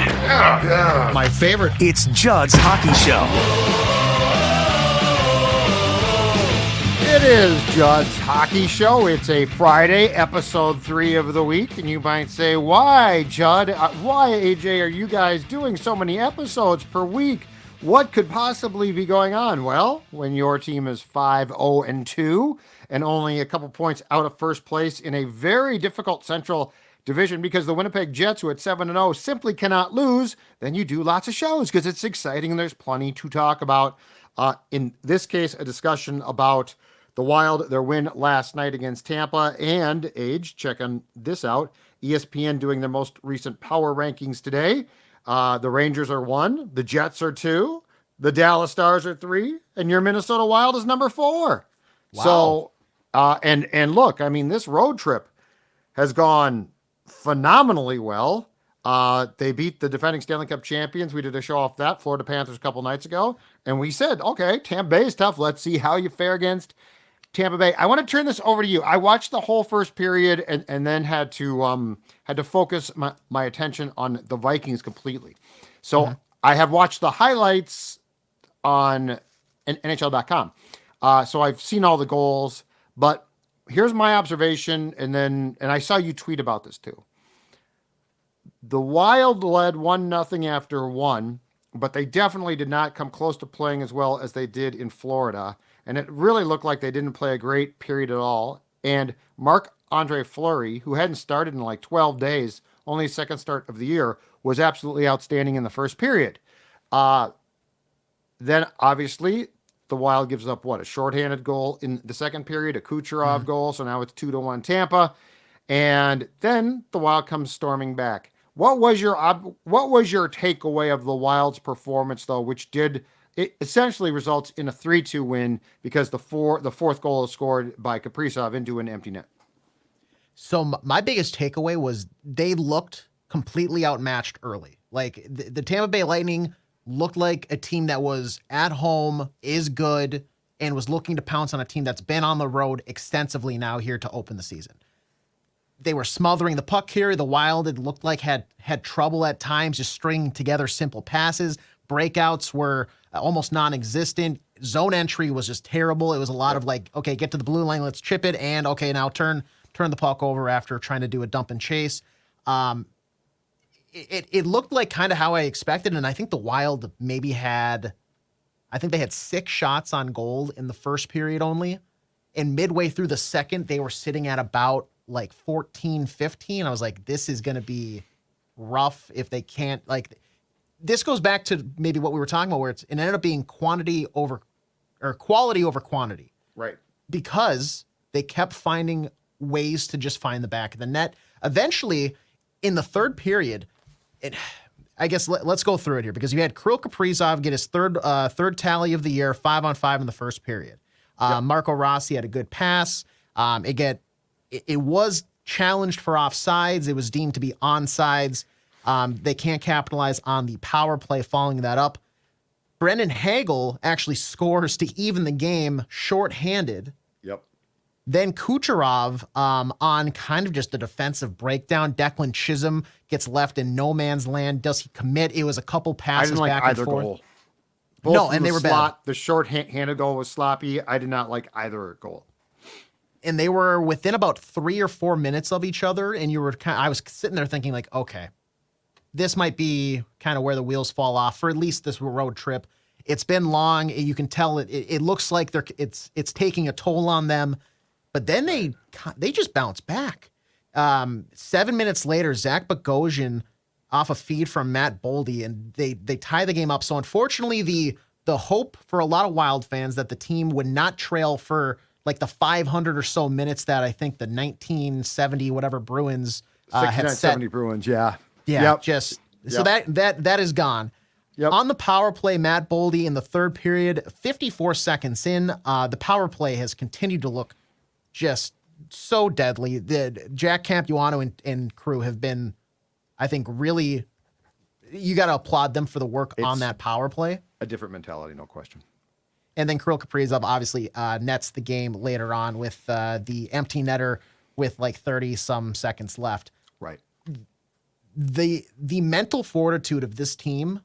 Yeah. My favorite. It's Judd's Hockey Show. It is Judd's Hockey Show. It's a Friday, episode 3 of the week. And you might say, why, Judd? Why, AJ, are you guys doing so many episodes per week? What could possibly be going on? Well, when your team is 5-0-2 and only a couple points out of first place in a very difficult Central Division because the Winnipeg Jets, who at 7-0, simply cannot lose, then you do lots of shows because it's exciting and there's plenty to talk about. In this case, a discussion about the Wild, their win last night against Tampa, and checking this out, ESPN doing their most recent power rankings today. The Rangers are 1, the Jets are 2, the Dallas Stars are 3, and your Minnesota Wild is number 4. Wow. So, and look, I mean, this road trip has gone phenomenally well. They beat the defending Stanley Cup champions. We did a show off that, Florida Panthers, a couple nights ago, and we said, okay, Tampa Bay is tough. Let's see how you fare against Tampa Bay. I want to turn this over to you. I watched the whole first period and then had to focus my attention on the Vikings completely. So I have watched the highlights on NHL.com. So I've seen all the goals, but here's my observation, and I saw you tweet about this too. The Wild led 1-0 after 1, but they definitely did not come close to playing as well as they did in Florida. And it really looked like they didn't play a great period at all. And Marc-Andre Fleury, who hadn't started in like 12 days, only his second start of the year, was absolutely outstanding in the first period. Then, obviously, the Wild gives up, a shorthanded goal in the second period, a Kucherov goal, so now it's 2-1 Tampa. And then the Wild comes storming back. What was your takeaway of the Wild's performance, though, which it essentially results in a 3-2 win because the fourth goal is scored by Kaprizov into an empty net? So my biggest takeaway was they looked completely outmatched early. Like the Tampa Bay Lightning looked like a team that was at home, is good, and was looking to pounce on a team that's been on the road extensively now here to open the season. They were smothering the puck here. The Wild, it looked like, had trouble at times just stringing together simple passes. Breakouts were almost non-existent. Zone entry was just terrible. It was a lot of like, okay, get to the blue line, let's chip it, and okay, now turn the puck over after trying to do a dump and chase. It looked like kind of how I expected, and I think the Wild maybe had 6 shots on goal in the first period only, and midway through the second, they were sitting at about like 14, 15. I was like, this is going to be rough if they can't, like, this goes back to maybe what we were talking about where it ended up being quality over quantity. Right. Because they kept finding ways to just find the back of the net. Eventually, in the third period, I guess let's go through it here because you had Kirill Kaprizov get his third tally of the year, 5-on-5 in the first period. Marco Rossi had a good pass. It was challenged for offsides. It was deemed to be onsides. They can't capitalize on the power play following that up. Brendan Hagel actually scores to even the game shorthanded. Yep. Then Kucherov on kind of just a defensive breakdown. Declan Chisholm gets left in no man's land. Does he commit? It was a couple passes back and forth. Goal. No, and they were bad. The short-handed goal was sloppy. I did not like either goal. And they were within about 3 or 4 minutes of each other, and I was sitting there thinking like, okay, this might be kind of where the wheels fall off for at least this road trip. It's been long. You can tell it looks like it's taking a toll on them. But then they just bounce back. 7 minutes later, Zach Bogosian off a feed from Matt Boldy, and they tie the game up. So unfortunately, the hope for a lot of Wild fans that the team would not trail for like the 500 or so minutes that I think the 1970 whatever Bruins had set. 70 Bruins, yeah. Yeah, Yep. So that is gone. Yep. On the power play, Matt Boldy in the third period, 54 seconds in, the power play has continued to look just so deadly. The Jack Campionano and crew have been, I think, really, you got to applaud them for the work on that power play. A different mentality, no question. And then Kirill Kaprizov obviously nets the game later on with the empty netter with like 30-some seconds left. Right. the mental fortitude of this team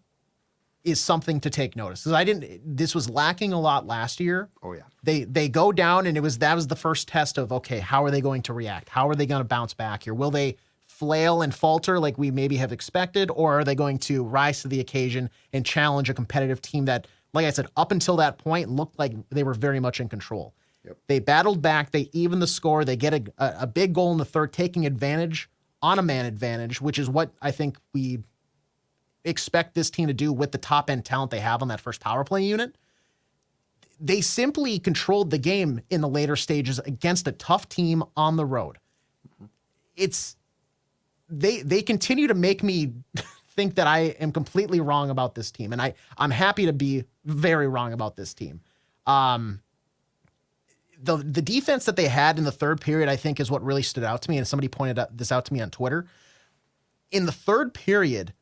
is something to take notice. Because this was lacking a lot last year. Oh yeah. They go down, and that was the first test of, okay, how are they going to react? How are they going to bounce back here? Will they flail and falter like we maybe have expected, or are they going to rise to the occasion and challenge a competitive team that, like I said, up until that point looked like they were very much in control? Yep. They battled back. They even the score. They get a big goal in the third, taking advantage on a man advantage, which is what I think we expect this team to do with the top end talent they have on that first power play unit. They simply controlled the game in the later stages against a tough team on the road. They continue to make me think that I am completely wrong about this team, and I'm happy to be very wrong about this team. The defense that they had in the third period, I think, is what really stood out to me, and somebody pointed this out to me on Twitter. In the third period,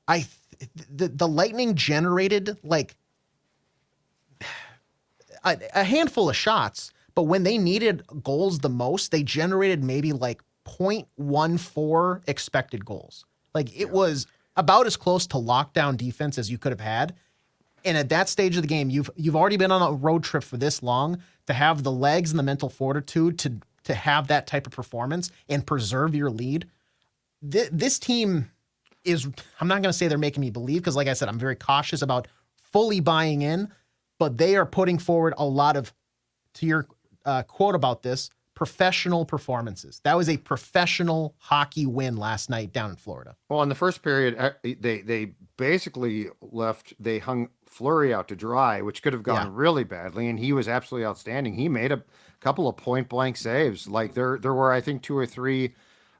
the Lightning generated like a handful of shots, but when they needed goals the most, they generated maybe like 0.14 expected goals. Like it was about as close to lockdown defense as you could have had. And at that stage of the game, you've already been on a road trip for this long, to have the legs and the mental fortitude to have that type of performance and preserve your lead. This team is, I'm not going to say they're making me believe, because like I said, I'm very cautious about fully buying in, but they are putting forward a lot of, to your quote about this, professional performances. That was a professional hockey win last night down in Florida. Well, in the first period, they basically they hung Fleury out to dry, which could have gone really badly, and he was absolutely outstanding. He made a couple of point blank saves. Like there were, I think, 2 or 3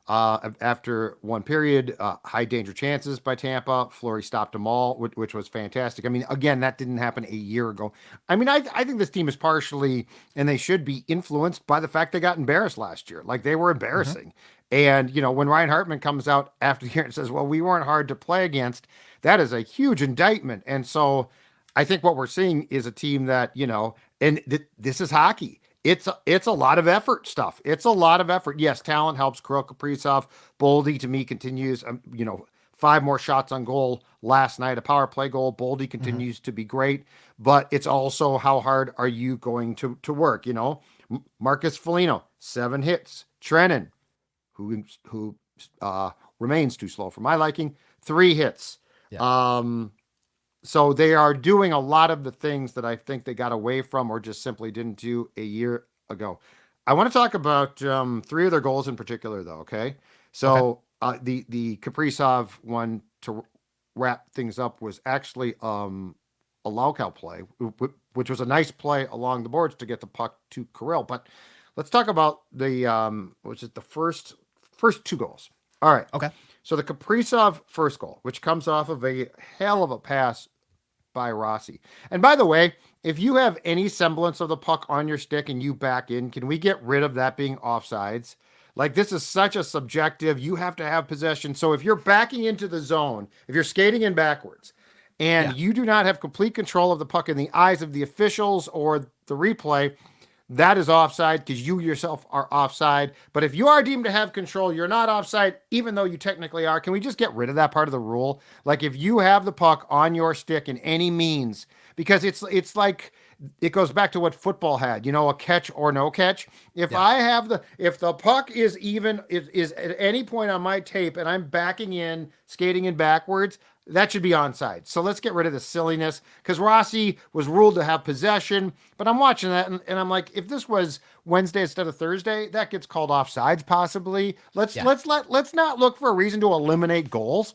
after one period, high danger chances by Tampa. Fleury stopped them all, which was fantastic. I mean, again, that didn't happen a year ago. I mean, I think this team is partially, and they should be, influenced by the fact they got embarrassed last year. Like they were embarrassing. And, when Ryan Hartman comes out after the year and says, well, we weren't hard to play against, that is a huge indictment. And so I think what we're seeing is a team that, and this is hockey. It's a lot of effort stuff. It's a lot of effort. Yes, talent helps. Kirill Kaprizov, Boldy to me continues, 5 more shots on goal last night, a power play goal. Boldy continues to be great, but it's also how hard are you going to work? Marcus Foligno, 7 hits. Trennan, who remains too slow for my liking, 3 hits. Yeah. So they are doing a lot of the things that I think they got away from or just simply didn't do a year ago. I want to talk about 3 of their goals in particular, though, okay? So the Kaprizov one, to wrap things up, was actually a Laukow play, which was a nice play along the boards to get the puck to Kirill. But let's talk about the first 2 goals. All right. Okay. So the Kaprizov first goal, which comes off of a hell of a pass by Rossi. And by the way, if you have any semblance of the puck on your stick and you back in, can we get rid of that being offsides? Like, this is such a subjective, you have to have possession. So if you're backing into the zone, if you're skating in backwards, and you do not have complete control of the puck in the eyes of the officials or the replay, that is offside because you yourself are offside. But if you are deemed to have control, you're not offside, even though you technically are. Can we just get rid of that part of the rule? Like, if you have the puck on your stick in any means, because it's like, it goes back to what football had, a catch or no catch. If if the puck is at any point on my tape and I'm backing in, skating in backwards, that should be onside. So let's get rid of the silliness, because Rossi was ruled to have possession, but I'm watching that and I'm like, if this was Wednesday instead of Thursday, that gets called offsides possibly. Let's not look for a reason to eliminate goals.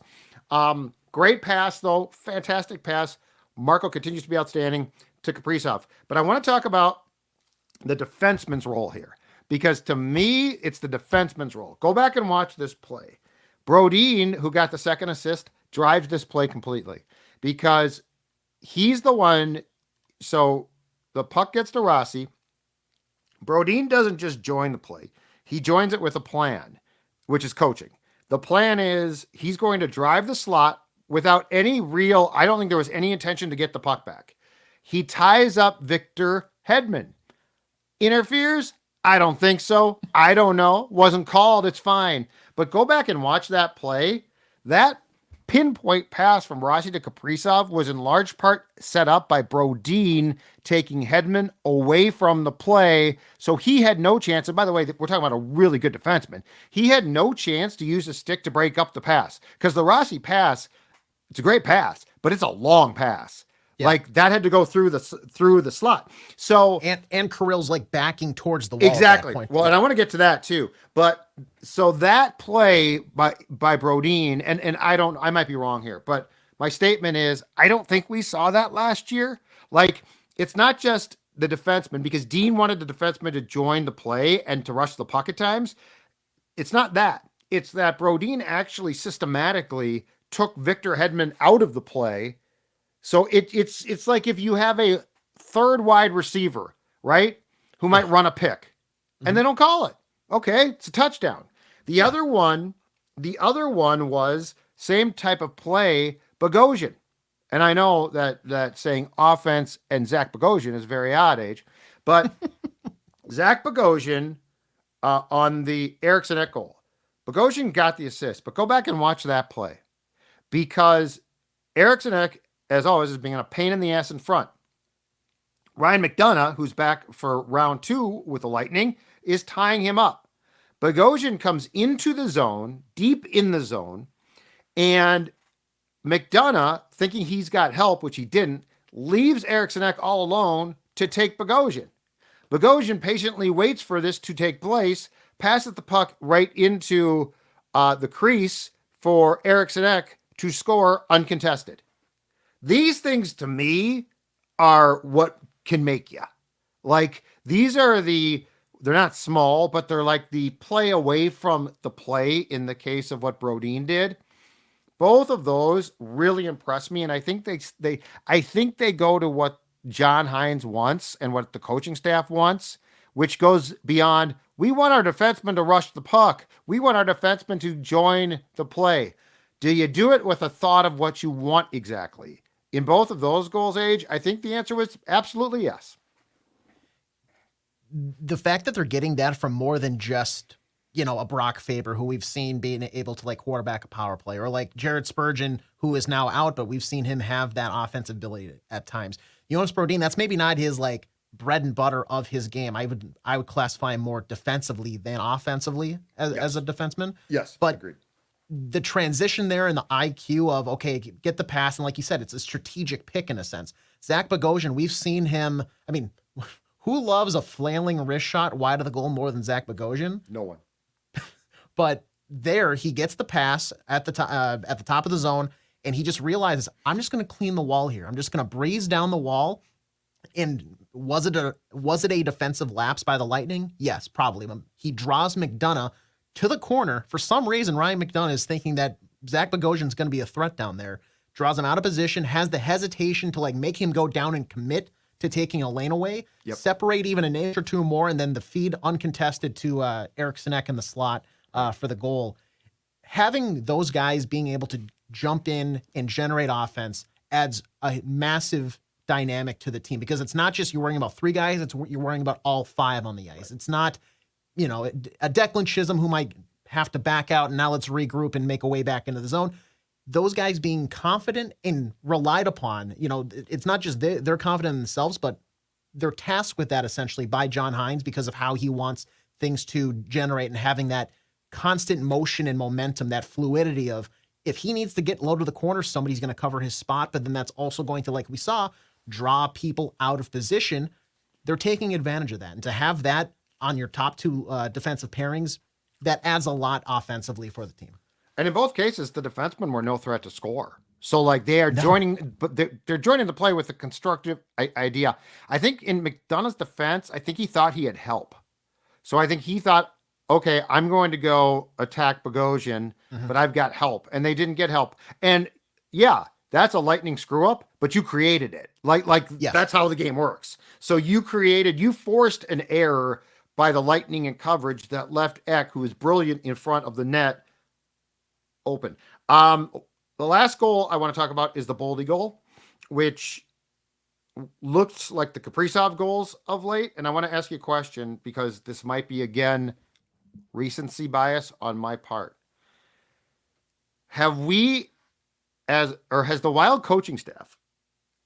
Great pass though, fantastic pass. Marco continues to be outstanding to Kaprizov. But I want to talk about the defenseman's role here, because to me, it's the defenseman's role. Go back and watch this play. Brodin, who got the second assist, drives this play completely because he's the one. So the puck gets to Rossi. Brodin doesn't just join the play. He joins it with a plan, which is coaching. The plan is he's going to drive the slot without any real, I don't think there was any intention to get the puck back. He ties up Victor Hedman. Interferes? I don't think so. I don't know. Wasn't called. It's fine. But go back and watch that play. that pinpoint pass from Rossi to Kaprizov was in large part set up by Brodin taking Hedman away from the play. So he had no chance. And by the way, we're talking about a really good defenseman. He had no chance to use a stick to break up the pass because the Rossi pass, it's a great pass, but it's a long pass. Yeah. Like that had to go through the slot. So and Kirill's like backing towards the wall. Exactly. At that point. Well, and I want to get to that too. But so that play by Brodin, and I might be wrong here, but my statement is I don't think we saw that last year. Like it's not just the defenseman because Dean wanted the defenseman to join the play and to rush the puck at times. It's not that. It's that Brodin actually systematically took Victor Hedman out of the play. So it's like if you have a third wide receiver, right, who might run a pick, and they don't call it. Okay, it's a touchdown. The other one was same type of play, Bogosian. And I know that saying offense and Zach Bogosian is very odd age, but Zach Bogosian on the Eriksson Ek goal. Bogosian got the assist, but go back and watch that play because Eriksson Ek, as always, is being a pain in the ass in front. Ryan McDonough, who's back for round 2 with the Lightning, is tying him up. Bogosian comes into the zone, deep in the zone, and McDonough, thinking he's got help, which he didn't, leaves Eriksson Ek all alone to take Bogosian. Bogosian patiently waits for this to take place, passes the puck right into the crease for Eriksson Ek to score uncontested. These things to me are what can make you. Like these are they're not small, but they're like the play away from the play in the case of what Brodin did. Both of those really impress me. And I think they go to what John Hynes wants and what the coaching staff wants, which goes beyond, we want our defensemen to rush the puck. We want our defensemen to join the play. Do you do it with a thought of what you want exactly? In both of those goals, Age, I think the answer was absolutely yes. The fact that they're getting that from more than just, a Brock Faber, who we've seen being able to like quarterback a power play, or like Jared Spurgeon, who is now out, but we've seen him have that offensive ability at times. Jonas Brodin, that's maybe not his like bread and butter of his game. I would classify him more defensively than offensively as a defenseman. Yes, but agreed. The transition there and the IQ of, okay, get the pass. And like you said, it's a strategic pick in a sense. Zach Bogosian, we've seen him. I mean, who loves a flailing wrist shot wide of the goal more than Zach Bogosian? No one. But there, he gets the pass at the top of the zone, and he just realizes, I'm just going to clean the wall here. I'm just going to breeze down the wall. And was it a defensive lapse by the Lightning? Yes, probably. He draws McDonough to the corner. For some reason, Ryan McDonough is thinking that Zach Bogosian is going to be a threat down there. Draws him out of position, has the hesitation to like make him go down and commit to taking a lane away, separate even an inch or two more, and then the feed uncontested to Eriksson Ek in the slot for the goal. Having those guys being able to jump in and generate offense adds a massive dynamic to the team because it's not just you're worrying about 3 guys, you're worrying about all 5 on the ice. It's not, a Declan Chisholm who might have to back out and now let's regroup and make a way back into the zone. Those guys being confident and relied upon, it's not just they're confident in themselves, but they're tasked with that essentially by John Hynes because of how he wants things to generate and having that constant motion and momentum, that fluidity of if he needs to get low to the corner, somebody's going to cover his spot, but then that's also going to, like we saw, draw people out of position. They're taking advantage of that. And to have that on your top 2 defensive pairings, that adds a lot offensively for the team. And in both cases, the defensemen were no threat to score. So like they are joining, but they're joining the play with a constructive idea. I think in McDonough's defense, I think he thought he had help. So I think he thought, okay, I'm going to go attack Bogosian, but I've got help. And they didn't get help. And yeah, that's a Lightning screw up, but you created it. That's how the game works. So you forced an error by the Lightning in coverage that left Ek, who is brilliant in front of the net, open. The last goal I want to talk about is the Boldy goal, which looks like the Kaprizov goals of late. And I want to ask you a question because this might be, again, recency bias on my part. have we has the Wild coaching staff,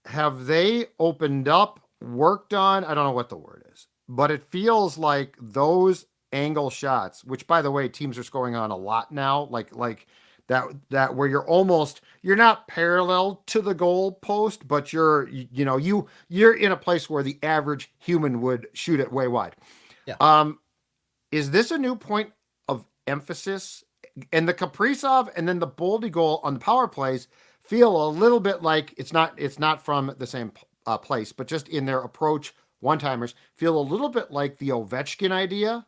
have they opened up, worked on, I don't know what the word is, but it feels like those angle shots, which by the way, teams are scoring on a lot now, like that where you're not parallel to the goal post, but you're in a place where the average human would shoot it way wide. Yeah. Is this a new point of emphasis? And the Kaprizov and then the Boldy goal on the power plays feel a little bit like it's not from the same place, but just in their approach, one-timers feel a little bit like the Ovechkin idea.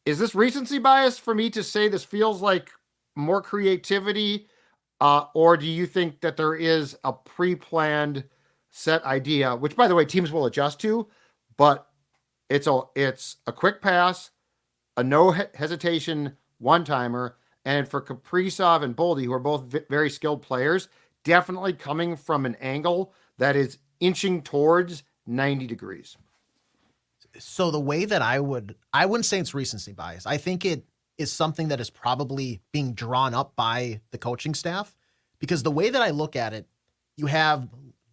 Is this recency bias for me to say this feels like more creativity, or do you think that there is a pre-planned set idea, which by the way teams will adjust to, but it's a quick pass, a no hesitation one-timer, and for Kaprizov and Boldy, who are both very skilled players, definitely coming from an angle that is inching towards 90 degrees. So the way that I wouldn't say it's recency bias. I think it is something that is probably being drawn up by the coaching staff, because the way that I look at it, you have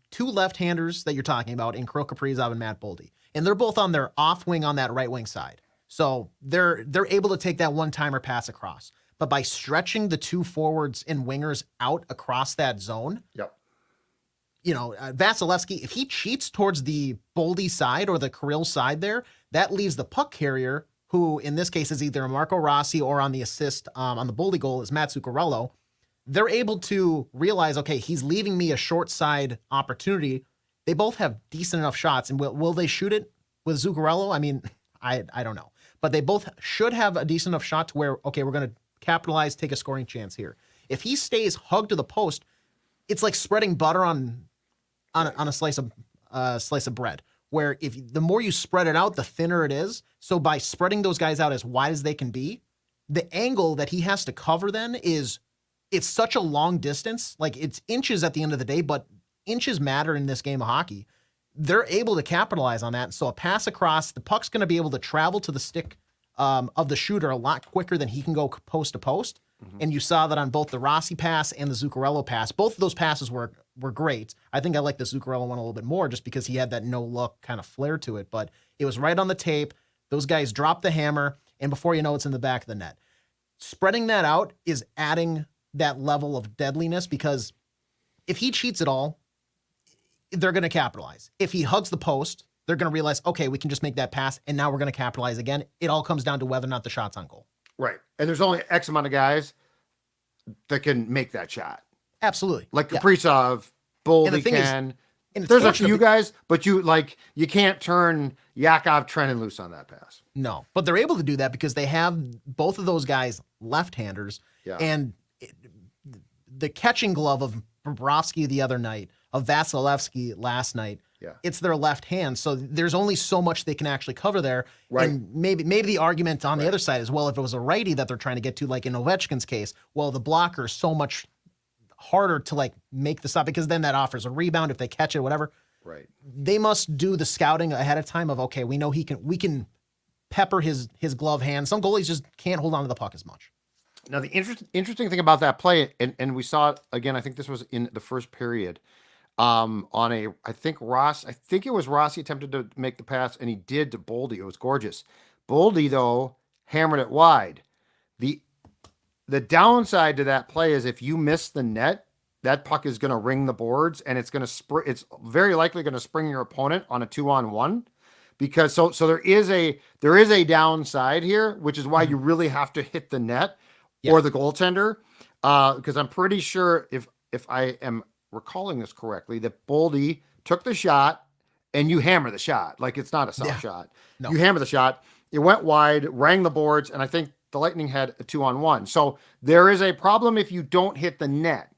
two left-handers that you're talking about in Kirill Kaprizov and Matt Boldy, and they're both on their off wing on that right wing side. So they're able to take that one-timer pass across. But by stretching the two forwards and wingers out across that zone, Yep. Vasilevsky, if he cheats towards the Boldy side or the Kirill side there, that leaves the puck carrier, who in this case is either Marco Rossi or on the assist on the Boldy goal is Matt Zuccarello. They're able to realize, okay, he's leaving me a short side opportunity. They both have decent enough shots, and will they shoot it with Zuccarello? I mean, I don't know. But they both should have a decent enough shot to where, okay, we're going to capitalize, take a scoring chance here. If he stays hugged to the post, it's like spreading butter on a slice of bread, where if the more you spread it out, the thinner it is. So by spreading those guys out as wide as they can be, the angle that he has to cover then it's such a long distance. Like, it's inches at the end of the day, but inches matter in this game of hockey. They're able to capitalize on that. So a pass across, the puck's going to be able to travel to the stick of the shooter a lot quicker than he can go post to post. Mm-hmm. And you saw that on both the Rossi pass and the Zuccarello pass. Both of those passes were great. I think I like the Zuccarello one a little bit more just because he had that no-look kind of flair to it. But it was right on the tape. Those guys dropped the hammer, and before you know it's in the back of the net. Spreading that out is adding that level of deadliness, because if he cheats at all, they're going to capitalize. If he hugs the post, they're going to realize, okay, we can just make that pass, and now we're going to capitalize again. It all comes down to whether or not the shot's on goal. Right. And there's only X amount of guys that can make that shot. Absolutely. Like Kaprizov, Boldy can. There's a few guys, but you can't turn Yakov Trenin loose on that pass. No, but they're able to do that because they have both of those guys left-handers. Yeah. And the catching glove of Bobrovsky the other night, of Vasilevsky last night, it's their left hand. So there's only so much they can actually cover there. Right. And maybe the argument on the other side as well, if it was a righty that they're trying to get to, like in Ovechkin's case, well, the blocker is so much harder to make the stop, because then that offers a rebound if they catch it, whatever. Right. They must do the scouting ahead of time of, okay, we know we can pepper his glove hand. Some goalies just can't hold on to the puck as much. Now, the interesting thing about that play, and we saw it again, I think this was in the first period, I think it was Rossi attempted to make the pass, and he did to Boldy. It was gorgeous. Boldy, though, hammered it wide. The downside to that play is if you miss the net, that puck is going to ring the boards, and it's very likely going to spring your opponent on a 2-on-1. Because so there is a downside here, which is why you really have to hit the net or the goaltender. Because I'm pretty sure if I am recalling this correctly, that Boldy took the shot and you hammer the shot. Like, it's not a soft shot. No. You hammer the shot. It went wide, rang the boards, and I think the Lightning had a 2-on-1. So there is a problem if you don't hit the net,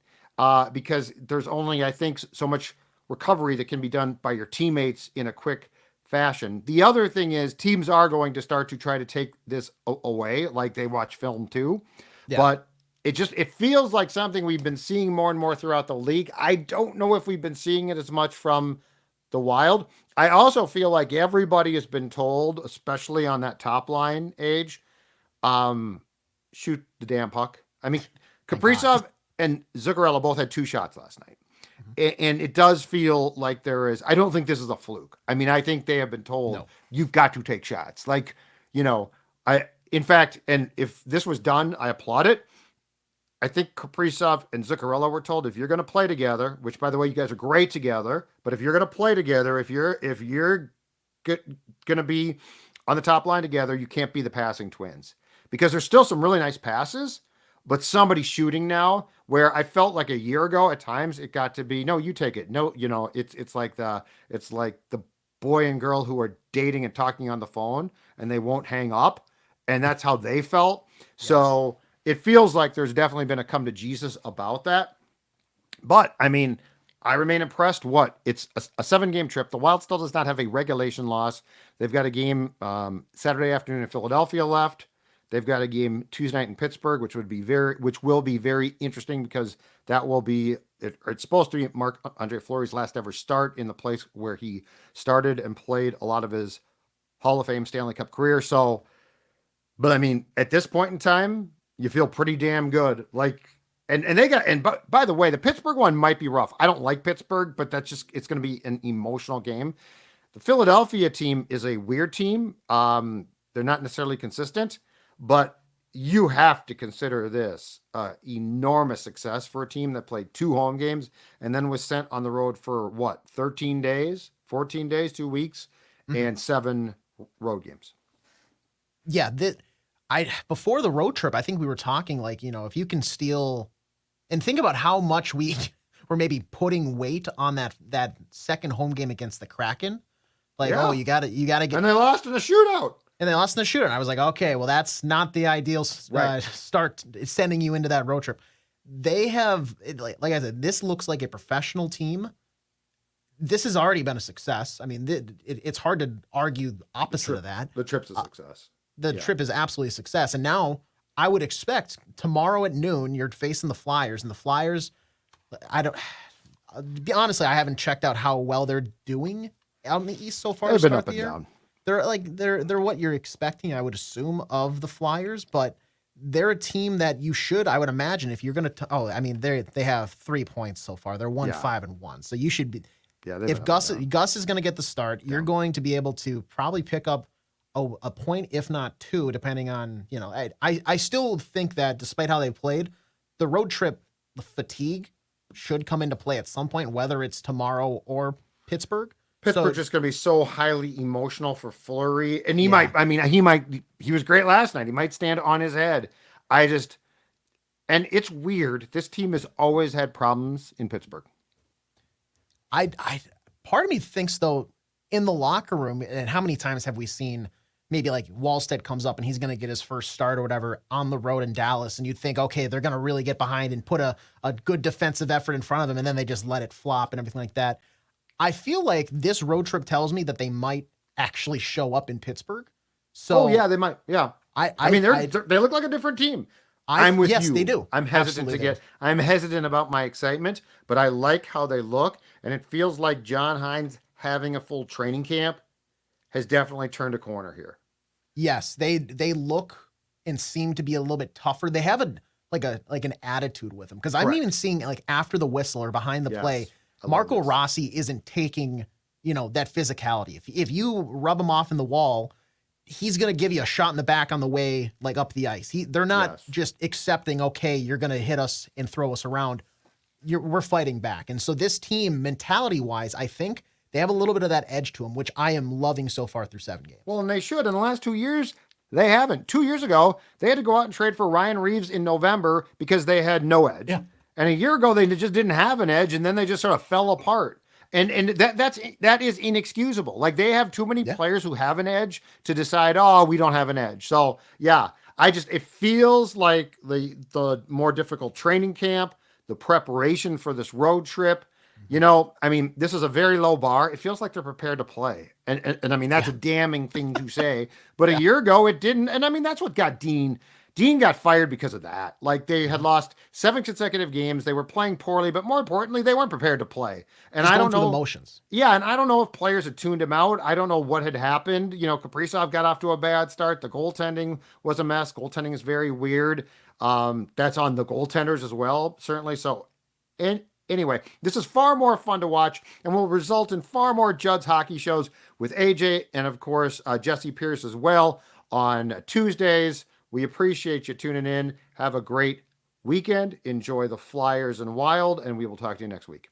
because there's only, I think, so much recovery that can be done by your teammates in a quick fashion. The other thing is teams are going to start to try to take this away, like they watch film too. Yeah. But it feels like something we've been seeing more and more throughout the league. I don't know if we've been seeing it as much from the Wild. I also feel like everybody has been told, especially on that top line age, shoot the damn puck. I mean, Thank God. Kaprizov and Zuccarello both had 2 shots last night. And it does feel like there is, I don't think this is a fluke. I mean, I think they have been told No. you've got to take shots. Like, in fact, and if this was done, I applaud it. I think Kaprizov and Zuccarello were told if you're going to play together, which by the way, you guys are great together, but if you're going to play together, if you're going to be on the top line together, you can't be the passing twins because there's still some really nice passes, but somebody's shooting now where I felt like a year ago at times it got to be, no, you take it. No, it's like the boy and girl who are dating and talking on the phone and they won't hang up. And that's how they felt. Yes. So it feels like there's definitely been a come to Jesus about that. But I mean, I remain impressed. It's a 7-game trip. The Wild still does not have a regulation loss. They've got a game Saturday afternoon in Philadelphia left. They've got a game Tuesday night in Pittsburgh, which will be very interesting because that will be, it's supposed to be Marc-Andre Fleury's last ever start in the place where he started and played a lot of his Hall of Fame Stanley Cup career. So, but I mean, at this point in time, you feel pretty damn good. Like, and by the way, the Pittsburgh one might be rough. I don't like Pittsburgh, but it's going to be an emotional game. The Philadelphia team is a weird team. They're not necessarily consistent, but you have to consider this enormous success for a team that played 2 home games and then was sent on the road for 13 days, 14 days, 2 weeks, and 7 road games. Yeah, before the road trip, I think we were talking like, if you can steal and think about how much we were maybe putting weight on that second home game against the Kraken. Like, yeah. you got to get. And they lost in a shootout. And I was like, okay, well, that's not the ideal start sending you into that road trip. They have, like I said, this looks like a professional team. This has already been a success. I mean, it's hard to argue opposite of that. The trip's a success. The trip is absolutely a success. And now I would expect tomorrow at noon, you're facing the Flyers. And the Flyers, honestly, I haven't checked out how well they're doing out in the East so far. They've been up and down. They're what you're expecting, I would assume, of the Flyers, but they're a team that you should, I would imagine, if you're going to, they have 3 points so far. They're 1-5-1. So you should be, if Gus is going to get the start, you're going to be able to probably pick up a point, if not 2, depending on, I still think that despite how they played, the road trip fatigue should come into play at some point, whether it's tomorrow or Pittsburgh. Pittsburgh's just going to be so highly emotional for Fleury. And he was great last night. He might stand on his head. And it's weird. This team has always had problems in Pittsburgh. Part of me thinks though, in the locker room, and how many times have we seen maybe like Wallstedt comes up and he's going to get his first start or whatever on the road in Dallas. And you'd think, okay, they're going to really get behind and put a good defensive effort in front of them. And then they just let it flop and everything like that. I feel like this road trip tells me that they might actually show up in Pittsburgh. So they might. Yeah. I mean, they look like a different team. I'm with you. Yes, they do. I'm hesitant I'm hesitant about my excitement, but I like how they look. And it feels like John Hines having a full training camp has definitely turned a corner here. Yes, they look and seem to be a little bit tougher. They have an attitude with them. Because I'm even seeing like after the whistle or behind the play, Marco Rossi isn't taking, that physicality. If you rub him off in the wall, he's going to give you a shot in the back on the way, like up the ice. They're not just accepting, okay, you're going to hit us and throw us around. We're fighting back. And so this team, mentality-wise, I think they have a little bit of that edge to them, which I am loving so far through 7 games. Well, and they should. In the last 2 years, they haven't. 2 years ago, they had to go out and trade for Ryan Reeves in November because they had no edge. Yeah. And a year ago, they just didn't have an edge, and then they just sort of fell apart. And that is inexcusable. Like, they have too many players who have an edge to decide, we don't have an edge. So, yeah, it feels like the more difficult training camp, the preparation for this road trip. This is a very low bar. It feels like they're prepared to play. And I mean, that's a damning thing to say. But a year ago, it didn't. And I mean, that's what got Dean Dean got fired because of that. Like, they had lost 7 consecutive games. They were playing poorly, but more importantly, they weren't prepared to play. And Just I going don't through know. the motions. Yeah, and I don't know if players had tuned him out. I don't know what had happened. Kaprizov got off to a bad start. The goaltending was a mess. Goaltending is very weird. That's on the goaltenders as well, certainly. So, and anyway, this is far more fun to watch and will result in far more Judd's hockey shows with AJ and, of course, Jesse Pierce as well on Tuesdays. We appreciate you tuning in. Have a great weekend. Enjoy the Flyers and Wild, and we will talk to you next week.